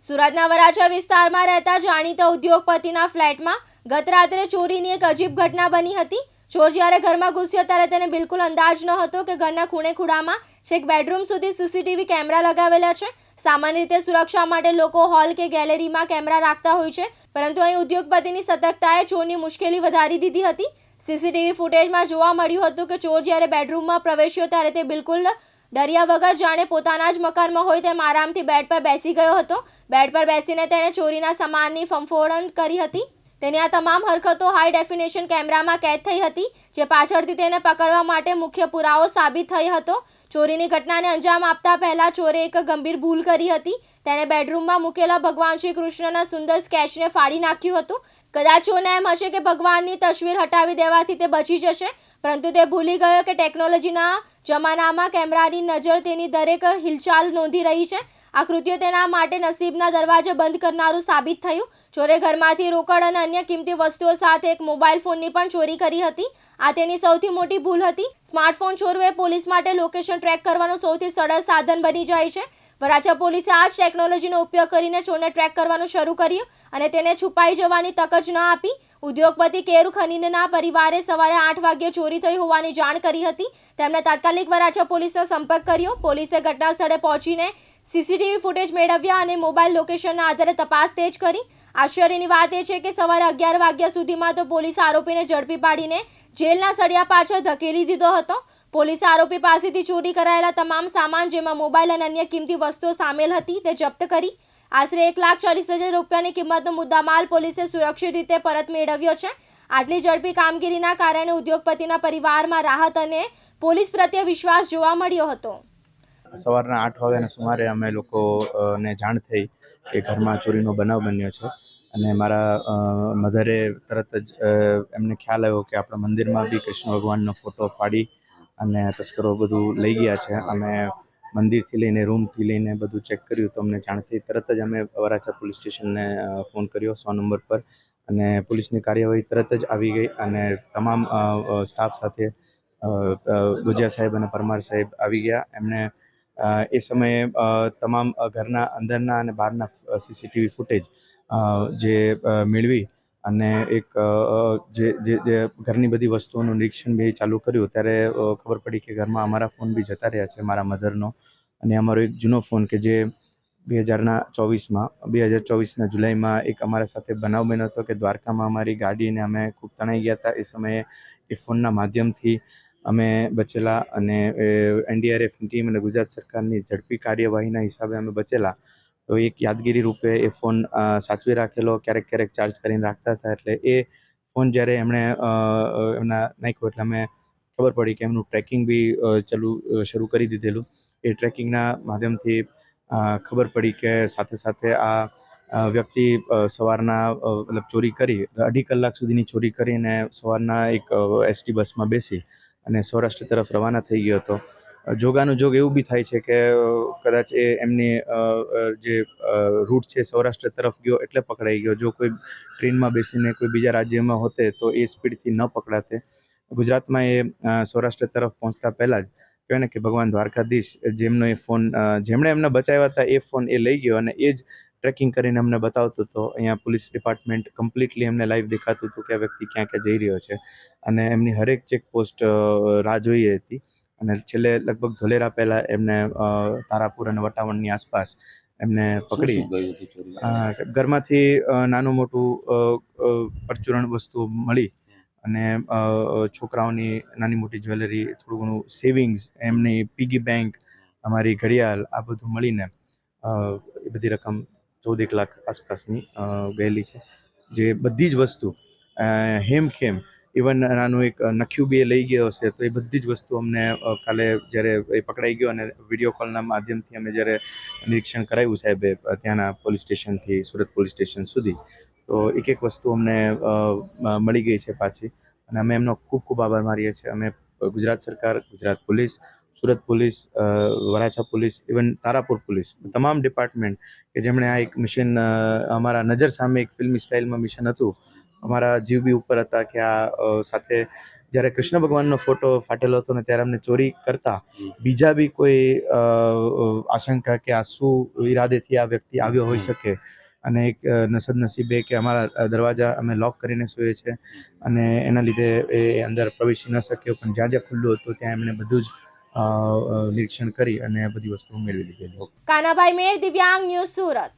સુરતના વરાછા વિસ્તારમાં રહેતા જાણીતા ઉદ્યોગપતિના ફ્લેટમાં ગત રાત્રે ચોરીની એક અજીબ ઘટના બની હતી। ચોર જ્યારે ઘરમાં ઘૂસ્યો ત્યારે તેને બિલકુલ અંદાજ ન હતો કે ઘરના ખૂણે ખૂણામાં છેક બેડરૂમ સુધી સીસીટીવી કેમેરા લગાવેલા છે। સામાન્ય રીતે સુરક્ષા માટે લોકો હોલ કે ગેલેરીમાં કેમેરા રાખતા હોય છે, પરંતુ અહીં ઉદ્યોગપતિની સતર્કતાએ ચોરની મુશ્કેલી વધારી દીધી હતી। સીસીટીવી ફૂટેજમાં જોવા મળ્યું હતું કે ચોર જ્યારે બેડરૂમમાં પ્રવેશ્યો ત્યારે તે બિલકુલ ડર્યા વગર જાણે પોતાના જ મકાનમાં હોય તેમ આરામથી બેડ પર બેસી ગયો હતો। બેડ પર બેસીને તેણે ચોરીના સામાનની ફંફોડણ કરી હતી। તેની આ તમામ હરકતો હાઈ ડેફિનેશન કેમેરામાં કેદ થઈ હતી, જે પાછળથી તેને પકડવા માટે મુખ્ય પુરાવો સાબિત થઈ હતો। ચોરીની ઘટનાને અંજામ આપતા પહેલા ચોરે એક ગંભીર ભૂલ કરી હતી। તેણે બેડરૂમમાં મૂકેલા ભગવાન શ્રી કૃષ્ણના સુંદર સ્કેચને ફાડી નાખ્યું હતું। કદાચ ચોરને એમ હશે કે ભગવાનની તસવીર હટાવી દેવાથી તે બચી જશે, પરંતુ તે ભૂલી ગયો કે ટેકનોલોજીના જમાનામાં કેમેરાની નજર તેની દરેક હિલચાલ નોંધી રહી છે। આ કૃત્ય તેના માટે નસીબના દરવાજે બંધ કરનારું સાબિત થયું। ચોરે ઘરમાંથી રોકડ અને અન્ય કિંમતી વસ્તુઓ સાથે એક મોબાઈલ ફોનની પણ ચોરી કરી હતી। આ તેની સૌથી મોટી ભૂલ હતી। સ્માર્ટફોન ચોરવું એ પોલીસ માટે લોકેશન ટ્રેક કરવાનું સૌથી સરળ સાધન બની જાય છે। વરાછા પોલીસે આ જ ટેકનોલોજીનો ઉપયોગ કરીને ચોરને ટ્રેક કરવાનું શરૂ કર્યું અને તેને છુપાઈ જવાની તક જ ન આપી। ઉદ્યોગપતિ કેરુ ખનીનના પરિવારે સવારે 8 વાગ્યે ચોરી થઈ હોવાની જાણ કરી હતી। તેમણે તાત્કાલિક વરાછા પોલીસનો સંપર્ક કર્યો। પોલીસે ઘટના સ્થળે પહોંચીને સીસીટીવી ફૂટેજ મેળવ્યા અને મોબાઈલ લોકેશનના આધારે તપાસ તેજ કરી। આશ્ચર્યની વાત એ છે કે સવારે 11 વાગ્યા સુધીમાં તો પોલીસે આરોપીને ઝડપી પાડીને જેલના સળિયા પાછળ ધકેલી દીધો હતો। પોલીસે આરોપી પાસેથી ચોરી કરાયેલા તમામ સામાન, જેમાં મોબાઈલ અને અન્ય કિંમતી વસ્તુઓ સામેલ હતી, તે જપ્ત કરી આશરે 1,40,000 રૂપિયાની કિંમતનો મુદ્દામાલ પોલીસે સુરક્ષિત રીતે પરત મેળવ્યો છે। આટલી ઝડપી કામગીરીના કારણે ઉદ્યોગપતિના પરિવારમાં રાહત અને પોલીસ પ્રત્યે વિશ્વાસ જોવા મળ્યો હતો। સવારના 8 વાગ્યાના સુમારે અમે લોકોને જાણ થઈ કે ઘરમાં ચોરીનો બનાવ બન્યો છે અને મારા મધરે તરત જ એમને ખ્યાલ આવ્યો કે આપણા મંદિરમાં બી કૃષ્ણ ભગવાનનો ફોટો ફાડી અને તસ્કરો બધું લઈ ગયા છે। અમે મંદિરથી લઈને રૂમથી લઈને બધું ચેક કર્યું તો અમને જાણ થઈ। તરત જ અમે વરાછા પોલીસ સ્ટેશનને ફોન કર્યો 100 નંબર પર અને પોલીસની કાર્યવાહી તરત જ આવી ગઈ અને તમામ સ્ટાફ સાથે ગુજિયા સાહેબ અને પરમાર સાહેબ આવી ગયા। એમણે એ સમયે તમામ ઘરના અંદરના અને બહારના સીસીટીવી ફૂટેજ જે મેળવી અને એક જે ઘરની બધી વસ્તુઓનું નિરીક્ષણ બી ચાલુ કર્યું ત્યારે ખબર પડી કે ઘરમાં અમારા ફોન બી જતા રહ્યા છે, મારા મધરનો અને અમારો એક જૂનો ફોન કે જે 2024ના જુલાઈમાં એક અમારા સાથે બનાવ બન્યો હતો કે દ્વારકામાં અમારી ગાડીને અમે ખૂબ તણાઈ ગયા હતા। એ સમયે એ ફોનના માધ્યમથી અમે બચેલા અને એનડીઆરએફની ટીમ અને ગુજરાત સરકારની ઝડપી કાર્યવાહીના હિસાબે અમે બચેલા। તો એક યાદગીરી રૂપે એ ફોન સાચવી રાખેલો, ક્યારેક ક્યારેક ચાર્જ કરીને રાખતા હતા। એટલે એ ફોન જ્યારે એમણે એમના નાખ્યો એટલે અમે ખબર પડી કે એમનું ટ્રેકિંગ બી શરૂ કરી દીધેલું। એ ટ્રેકિંગના માધ્યમથી ખબર પડી કે સાથે સાથે આ વ્યક્તિ સવારના મતલબ ચોરી કરી 2.5 કલાક સુધીની ચોરી કરીને સવારના એક એસટી બસમાં બેસી અને સૌરાષ્ટ્ર તરફ રવાના થઈ ગયો હતો। જોગાનું જોગ એવું બી થાય છે કે કદાચ એ એમની જે રૂટ છે સૌરાષ્ટ્ર તરફ ગયો એટલે પકડાઈ ગયો। જો કોઈ ટ્રેનમાં બેસીને કોઈ બીજા રાજ્યમાં હોતે તો એ સ્પીડથી ન પકડાતે। ગુજરાતમાં એ સૌરાષ્ટ્ર તરફ પહોંચતા પહેલાં જ કહેવાય ને કે ભગવાન દ્વારકાધીશ જેમનો એ ફોન જેમણે એમને બચાવ્યા હતા એ ફોન એ લઈ ગયો અને એ જ ટ્રેકિંગ કરીને અમને બતાવતો હતો। અહીંયા પોલીસ ડિપાર્ટમેન્ટ કમ્પ્લીટલી એમને લાઈવ દેખાતું હતું કે આ વ્યક્તિ ક્યાં ક્યાં જઈ રહ્યો છે અને એમની હરેક ચેકપોસ્ટ રાહ જોઈએ હતી અને છેલ્લે લગભગ ધોલેરા પહેલાં એમને તારાપુર અને વટાવણની આસપાસ એમને પકડી ઘરમાંથી નાનું મોટું પરચુરણ વસ્તુ મળી અને છોકરાઓની નાની મોટી જ્વેલરી, થોડું ઘણું સેવિંગ્સ, એમની પીગી બેંક, અમારી ઘડિયાળ, આ બધું મળીને એ બધી રકમ 14 લાખ આસપાસની ગયેલી છે। જે બધી જ વસ્તુ હેમખેમ ઇવન નાનું એક નખ્યું બી એ લઈ ગયો હશે તો એ બધી જ વસ્તુ અમને કાલે જ્યારે એ પકડાઈ ગયો અને વિડીયો કોલના માધ્યમથી અમે જ્યારે નિરીક્ષણ કરાવ્યું સાહેબે ત્યાંના પોલીસ સ્ટેશનથી સુરત પોલીસ સ્ટેશન સુધી, તો એક એક વસ્તુ અમને મળી ગઈ છે પાછી અને અમે એમનો ખૂબ ખૂબ આભાર માનીએ છીએ। અમે ગુજરાત સરકાર, Gujarat police, Surat police, Varachha police, even Tarapur police, તમામ ડિપાર્ટમેન્ટ કે જેમણે આ એક મિશન અમારા નજર સામે એક ફિલ્મી સ્ટાઇલમાં મિશન હતું, અમારા જીવ બી ઉપર હતા કે આ સાથે જ્યારે કૃષ્ણ ભગવાનનો ફોટો ફાટેલો હતો ને ત્યારે અમને ચોરી કરતા બીજા બી કોઈ આશંકા કે આ શું ઈરાદેથી આ વ્યક્તિ આવ્યો હોઈ શકે. અને એક સદનસીબે કે અમારા દરવાજા અમે લોક કરીને સૂઈએ છીએ અને એના લીધે એ અંદર પ્રવેશી ન શક્યો, પણ જ્યાં જ્યાં ખુલ્લું હતું ત્યાં એમણે બધું જ નિરીક્ષણ કરી અને બધી વસ્તુઓ મેળવી લીધેલી. કાનાભાઈ મેર, દિવ્યાંગ ન્યૂઝ, સુરત.